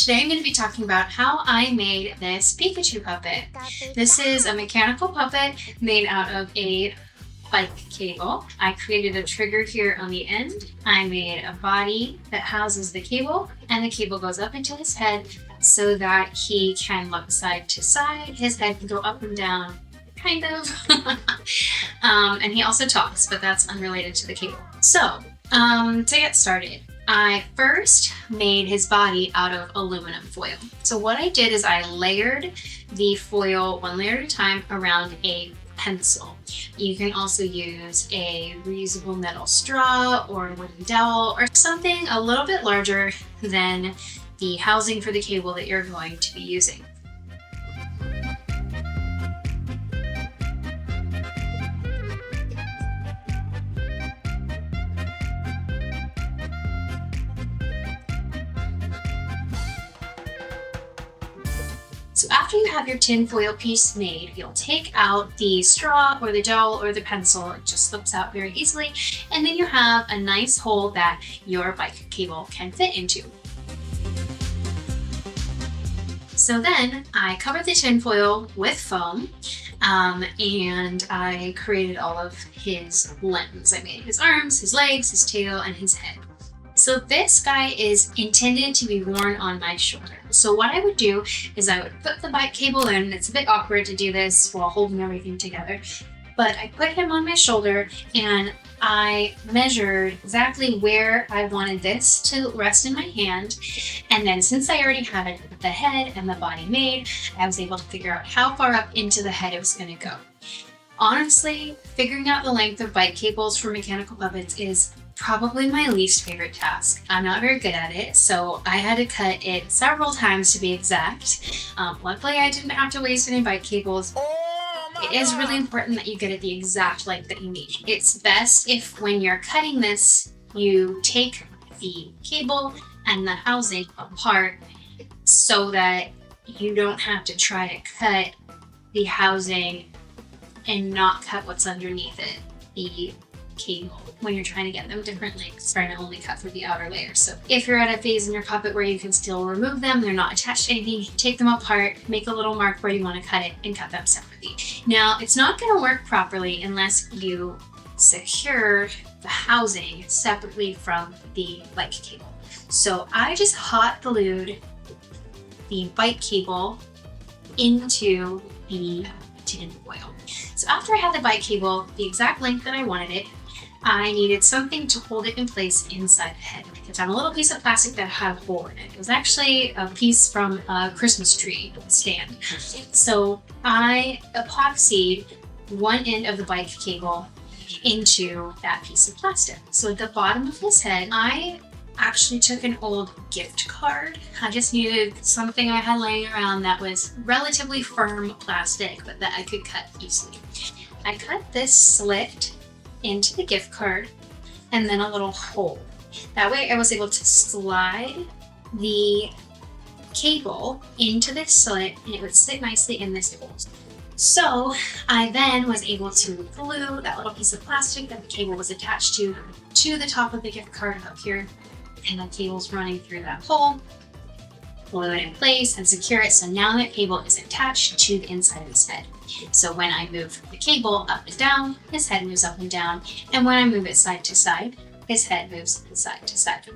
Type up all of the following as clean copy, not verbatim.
Today I'm going to be talking about how I made this Pikachu puppet. This is a mechanical puppet made out of a bike cable. I created a trigger here on the end. I made a body that houses the cable, and the cable goes up into his head so that he can look side to side. His head can go up and down, kind of. And he also talks, but that's unrelated to the cable. So, to get started, I first made his body out of aluminum foil. So what I did is I layered the foil one layer at a time around a pencil. You can also use a reusable metal straw or a wooden dowel or something a little bit larger than the housing for the cable that you're going to be using. So after you have your tin foil piece made, you'll take out the straw or the dowel or the pencil. It just slips out very easily. And then you have a nice hole that your bike cable can fit into. So then I covered the tin foil with foam and I created all of his limbs. I made his arms, his legs, his tail, and his head. So this guy is intended to be worn on my shoulder. So what I would do is I would put the bike cable in. It's a bit awkward to do this while holding everything together, but I put him on my shoulder and I measured exactly where I wanted this to rest in my hand. And then since I already had the head and the body made, I was able to figure out how far up into the head it was going to go. Honestly, figuring out the length of bike cables for mechanical puppets is probably my least favorite task. I'm not very good at it, so I had to cut it several times to be exact. Luckily, I didn't have to waste any bike cables. It is really important that you get it the exact length that you need. It's best if when you're cutting this, you take the cable and the housing apart so that you don't have to try to cut the housing and not cut what's underneath it, the cable, when you're trying to get them different lengths, trying to only cut through the outer layer. So if you're at a phase in your puppet where you can still remove them, they're not attached to anything, take them apart, make a little mark where you want to cut it, and cut them separately. Now, it's not going to work properly unless you secure the housing separately from the bike cable. So I just hot glued the bike cable into the tin foil. So after I had the bike cable the exact length that I wanted it, I needed something to hold it in place inside the head. I found a little piece of plastic that had a hole in it. It was actually a piece from a Christmas tree stand. So I epoxied one end of the bike cable into that piece of plastic. So at the bottom of his head, I actually took an old gift card. I just needed something I had laying around that was relatively firm plastic, but that I could cut easily. I cut this slit into the gift card and then a little hole. That way I was able to slide the cable into this slit and it would sit nicely in this hole. So I then was able to glue that little piece of plastic that the cable was attached to the top of the gift card up here, and the cable's running through that hole, glue it in place and secure it so now that cable is attached to the inside of his head. So when I move the cable up and down, his head moves up and down, and when I move it side to side, his head moves side to side.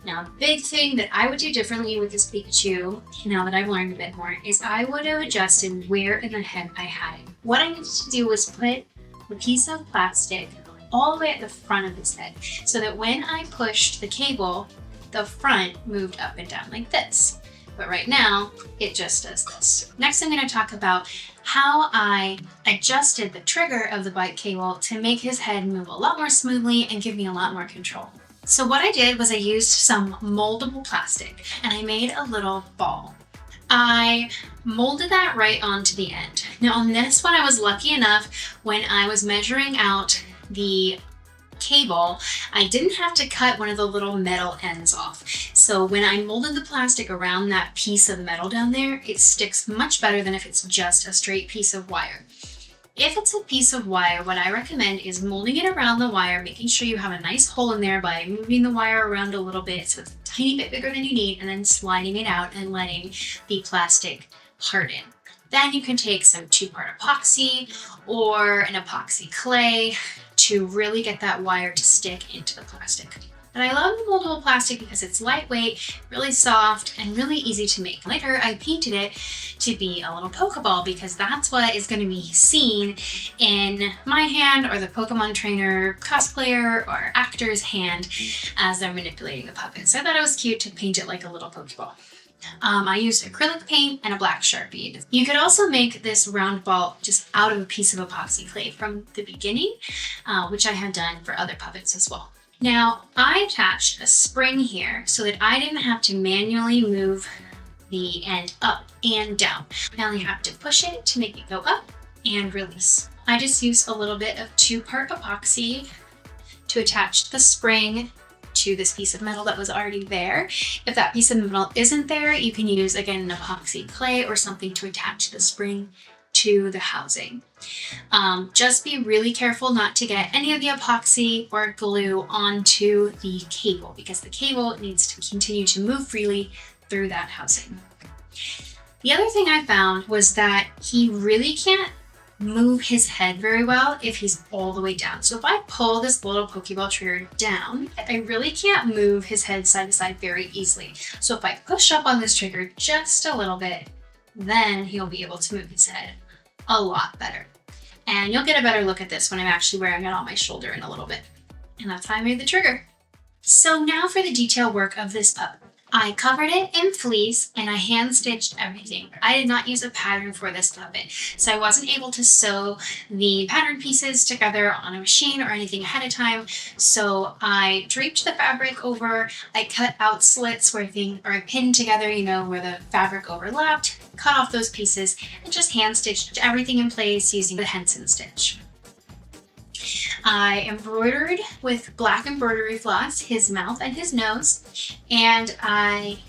Now, the big thing that I would do differently with this Pikachu, now that I've learned a bit more, is I would have adjusted where in the head I had it. What I needed to do was put a piece of plastic all the way at the front of his head, so that when I pushed the cable, the front moved up and down like this. But right now, it just does this. Next, I'm going to talk about how I adjusted the trigger of the bike cable to make his head move a lot more smoothly and give me a lot more control. So what I did was I used some moldable plastic and I made a little ball. I molded that right onto the end. Now on this one, I was lucky enough when I was measuring out the cable, I didn't have to cut one of the little metal ends off. So when I molded the plastic around that piece of metal down there, it sticks much better than if it's just a straight piece of wire. If it's a piece of wire, what I recommend is molding it around the wire, making sure you have a nice hole in there by moving the wire around a little bit so it's tiny bit bigger than you need and then sliding it out and letting the plastic harden. Then you can take some 2-part epoxy or an epoxy clay to really get that wire to stick into the plastic. And I love the moldable plastic because it's lightweight, really soft, and really easy to make. Later, I painted it to be a little Pokeball because that's what is going to be seen in my hand or the Pokemon trainer, cosplayer, or actor's hand as they're manipulating the puppet. So I thought it was cute to paint it like a little Pokeball. I used acrylic paint and a black Sharpie. You could also make this round ball just out of a piece of epoxy clay from the beginning, which I have done for other puppets as well. Now, I attached a spring here so that I didn't have to manually move the end up and down. I only have to push it to make it go up and release. I just used a little bit of 2-part epoxy to attach the spring to this piece of metal that was already there. If that piece of metal isn't there, you can use, again, an epoxy clay or something to attach the spring to the housing. Just be really careful not to get any of the epoxy or glue onto the cable because the cable needs to continue to move freely through that housing. The other thing I found was that he really can't move his head very well if he's all the way down. So if I pull this little Pokeball trigger down, I really can't move his head side to side very easily. So if I push up on this trigger just a little bit, then he'll be able to move his head a lot better. And you'll get a better look at this when I'm actually wearing it on my shoulder in a little bit. And that's how I made the trigger. So now for the detail work of this pup. I covered it in fleece and I hand stitched everything. I did not use a pattern for this puppet, so I wasn't able to sew the pattern pieces together on a machine or anything ahead of time. So I draped the fabric over, I cut out slits where I pinned together, where the fabric overlapped, cut off those pieces, and just hand stitched everything in place using the Henson stitch. I embroidered with black embroidery floss his mouth and his nose, and I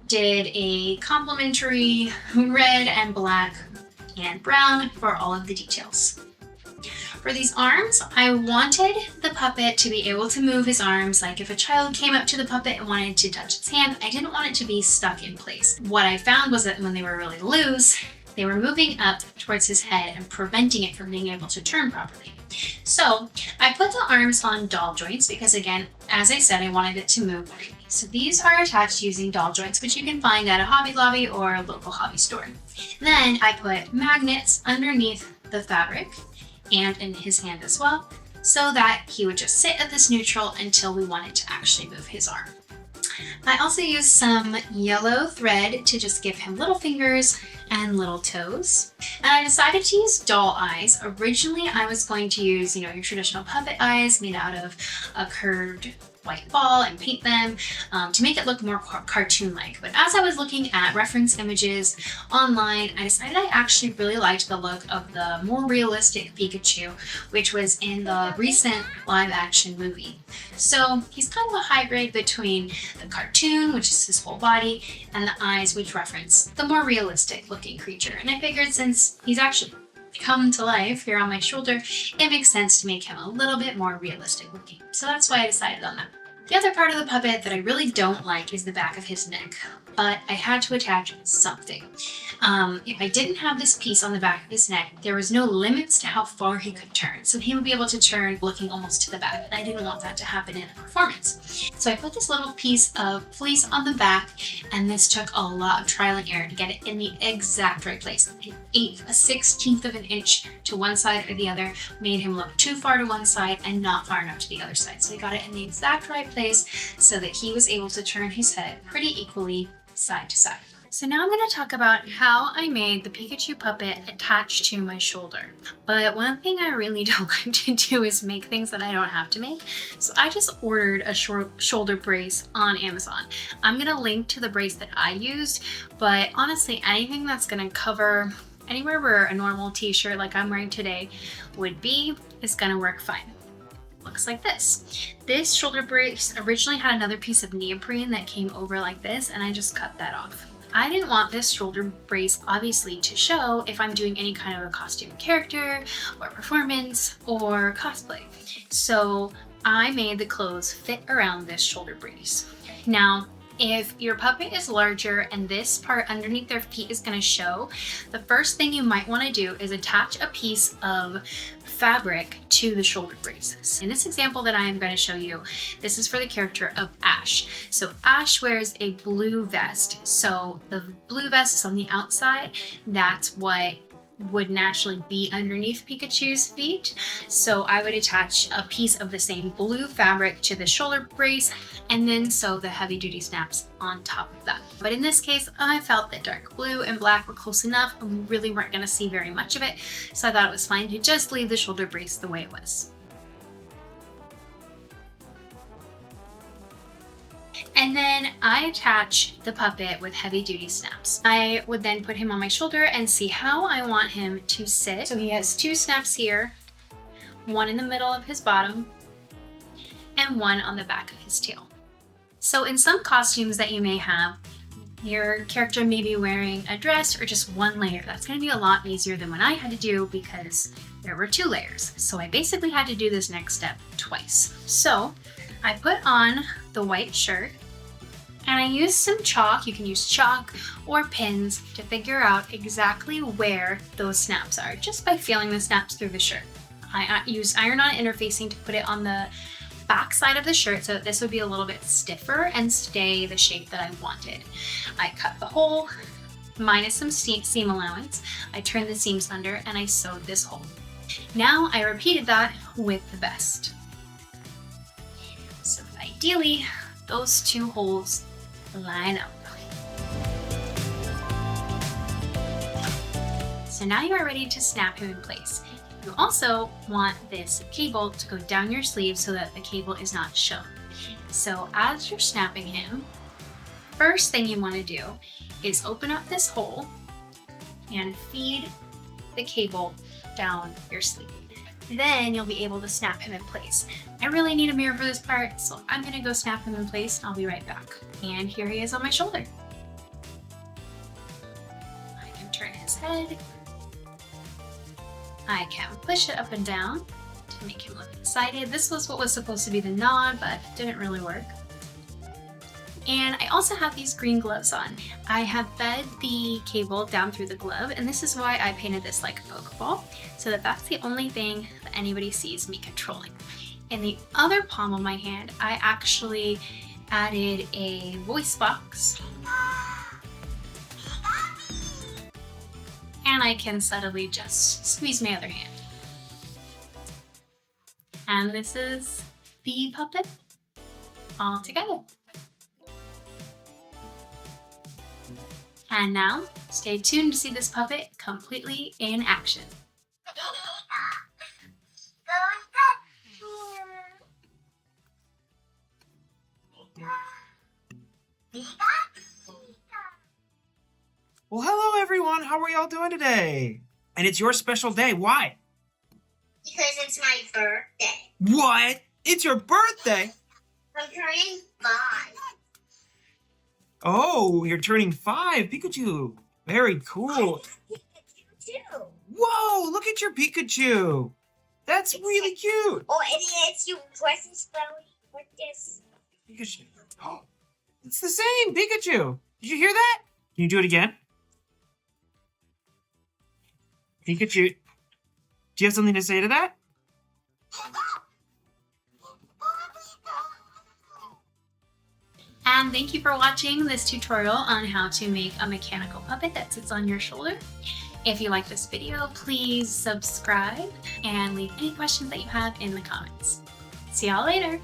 did a complementary red and black and brown for all of the details. For these arms, I wanted the puppet to be able to move his arms, like if a child came up to the puppet and wanted to touch its hand, I didn't want it to be stuck in place. What I found was that when they were really loose, they were moving up towards his head and preventing it from being able to turn properly. So I put the arms on doll joints because, again, as I said, I wanted it to move freely. So these are attached using doll joints, which you can find at a Hobby Lobby or a local hobby store. Then I put magnets underneath the fabric and in his hand as well, so that he would just sit at this neutral until we wanted to actually move his arm. I also used some yellow thread to just give him little fingers and little toes. And I decided to use doll eyes. Originally, I was going to use, your traditional puppet eyes made out of a curved white ball and paint them to make it look more cartoon-like. But as I was looking at reference images online, I decided I actually really liked the look of the more realistic Pikachu, which was in the recent live-action movie. So he's kind of a hybrid between the cartoon, which is his whole body, and the eyes, which reference the more realistic looking creature. And I figured since he's actually come to life here on my shoulder, it makes sense to make him a little bit more realistic looking. So that's why I decided on that. The other part of the puppet that I really don't like is the back of his neck, but I had to attach something. If I didn't have this piece on the back of his neck, there was no limits to how far he could turn. So he would be able to turn looking almost to the back, and I didn't want that to happen in a performance. So I put this little piece of fleece on the back, and this took a lot of trial and error to get it in the exact right place. A 1/16 of an inch to one side or the other made him look too far to one side and not far enough to the other side. So I got it in the exact right place so that he was able to turn his head pretty equally side to side. So now I'm going to talk about how I made the Pikachu puppet attached to my shoulder. But one thing I really don't like to do is make things that I don't have to make. So I just ordered a shoulder brace on Amazon. I'm going to link to the brace that I used, but honestly, anything that's going to cover anywhere where a normal t-shirt like I'm wearing today would be is going to work fine. Looks like this. This shoulder brace originally had another piece of neoprene that came over like this, and I just cut that off. I didn't want this shoulder brace obviously to show if I'm doing any kind of a costume character or performance or cosplay. So I made the clothes fit around this shoulder brace. Now, If your puppet is larger and this part underneath their feet is going to show, the first thing you might want to do is attach a piece of fabric to the shoulder braces. In this example that I am going to show you, this is for the character of Ash. So Ash wears a blue vest. So the blue vest is on the outside. That's what would naturally be underneath Pikachu's feet. So I would attach a piece of the same blue fabric to the shoulder brace and then sew the heavy duty snaps on top of that. But in this case, I felt that dark blue and black were close enough and we really weren't going to see very much of it. So I thought it was fine to just leave the shoulder brace the way it was. And then I attach the puppet with heavy duty snaps. I would then put him on my shoulder and see how I want him to sit. So he has 2 snaps here, one in the middle of his bottom, and one on the back of his tail. So in some costumes that you may have, your character may be wearing a dress or just one layer. That's going to be a lot easier than what I had to do because there were 2 layers. So I basically had to do this next step twice. So I put on the white shirt and I used some chalk. You can use chalk or pins to figure out exactly where those snaps are just by feeling the snaps through the shirt. I used iron-on interfacing to put it on the back side of the shirt so that this would be a little bit stiffer and stay the shape that I wanted. I cut the hole minus some seam allowance. I turned the seams under and I sewed this hole. Now I repeated that with the vest. So ideally, those 2 holes line up. So now you are ready to snap him in place. You also want this cable to go down your sleeve so that the cable is not shown. So as you're snapping him, first thing you want to do is open up this hole and feed the cable down your sleeve. Then you'll be able to snap him in place. I really need a mirror for this part, so I'm gonna go snap him in place and I'll be right back. And here he is on my shoulder. I can turn his head. I can push it up and down to make him look excited. This was what was supposed to be the nod, but didn't really work. And I also have these green gloves on. I have fed the cable down through the glove, and this is why I painted this like a Pokeball, so that that's the only thing that anybody sees me controlling. In the other palm of my hand, I actually added a voice box. And I can subtly just squeeze my other hand. And this is the puppet all together. And now, stay tuned to see this puppet completely in action. Well, hello everyone. How are y'all doing today? And it's your special day. Why? Because it's my birthday. What? It's your birthday? I'm turning 5. Oh, you're turning 5, Pikachu. Very cool. Pikachu too. Whoa, look at your Pikachu. That's really cute. Oh, and it's you presents belly with this. Pikachu. Oh, it's the same, Pikachu. Did you hear that? Can you do it again? Pikachu, do you have something to say to that? And thank you for watching this tutorial on how to make a mechanical puppet that sits on your shoulder. If you like this video, please subscribe and leave any questions that you have in the comments. See y'all later!